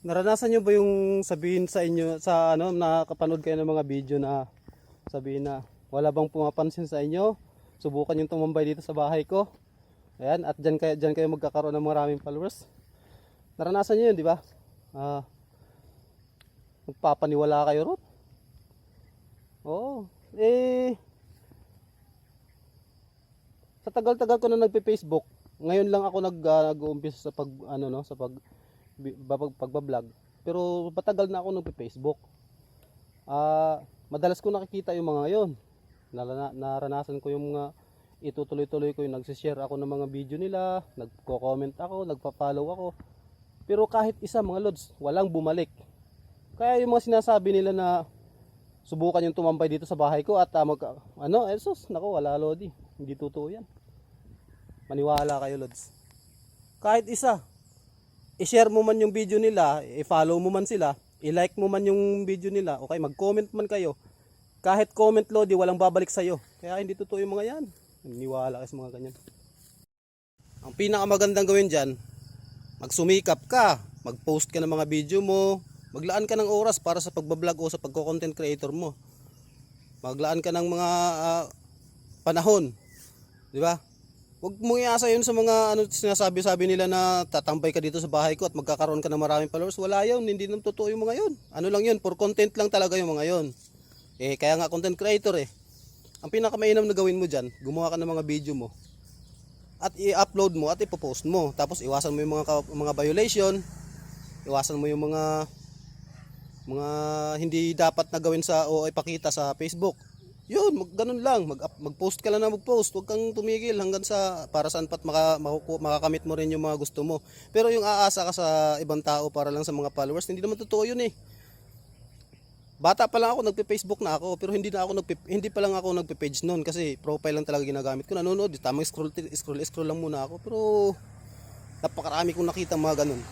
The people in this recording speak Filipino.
Naranasan nyo ba yung sabihin sa inyo, sa ano, nakapanood kayo ng mga video na sabihin na wala bang pumapansin sa inyo? Subukan yung tumambay dito sa bahay ko. Ayan, at dyan kayo magkakaroon ng maraming followers. Naranasan nyo yun, di ba? Magpapaniwala kayo ron. Oo. Sa tagal-tagal ko na nagpe-Facebook, ngayon lang ako nag-uumpisa sa pagbablog. Pero matagal na ako nagpe-Facebook. Madalas ko nakikita yung mga yon. Naranasan ko yung mga itutuloy-tuloy ko yung nagsi-share ako ng mga video nila, nagko-comment ako, nagpa-follow ako. Pero kahit isa mga lods, walang bumalik. Kaya yung mga sinasabi nila na subukan yung tumambay dito sa bahay ko at nako wala lodi. Hindi totoo yan. Maniwala kayo lods. Kahit isa, i-share mo man yung video nila, i-follow mo man sila, i-like mo man yung video nila, okay, mag-comment man kayo. Kahit comment lodi, walang babalik sa'yo. Kaya hindi totoo yung mga yan. Maniwala kayo sa mga ganyan. Ang pinakamagandang gawin dyan, magsumikap ka, mag-post ka ng mga video mo, maglaan ka ng oras para sa pagbablog o sa pagko-content creator mo. Maglaan ka ng mga panahon, di ba? Huwag mong iasa yun sa mga sinasabi-sabi nila na tatambay ka dito sa bahay ko at magkakaroon ka ng maraming followers. Wala yun, hindi naman totoo yung mga yun. Ano lang yun, for content lang talaga yung mga yun. Kaya nga content creator Ang pinakamainam na gawin mo dyan, gumawa ka ng mga video mo at i-upload mo at ipopost mo. Tapos iwasan mo yung mga violation, iwasan mo yung mga hindi dapat na gawin o ipakita sa Facebook. Yun, ganun lang, mag-post ka lang na mag-post. Huwag kang tumigil hanggang sa para saan pat makakamit mo rin yung mga gusto mo. Pero yung aasa ka sa ibang tao para lang sa mga followers, hindi naman totoo yun Bata pa lang ako, nagpe-Facebook na ako, pero hindi pa lang ako nagpe-page noon kasi profile lang talaga ginagamit ko. Nanonood, tamang scroll lang muna ako, pero napakarami kong nakita mga ganun.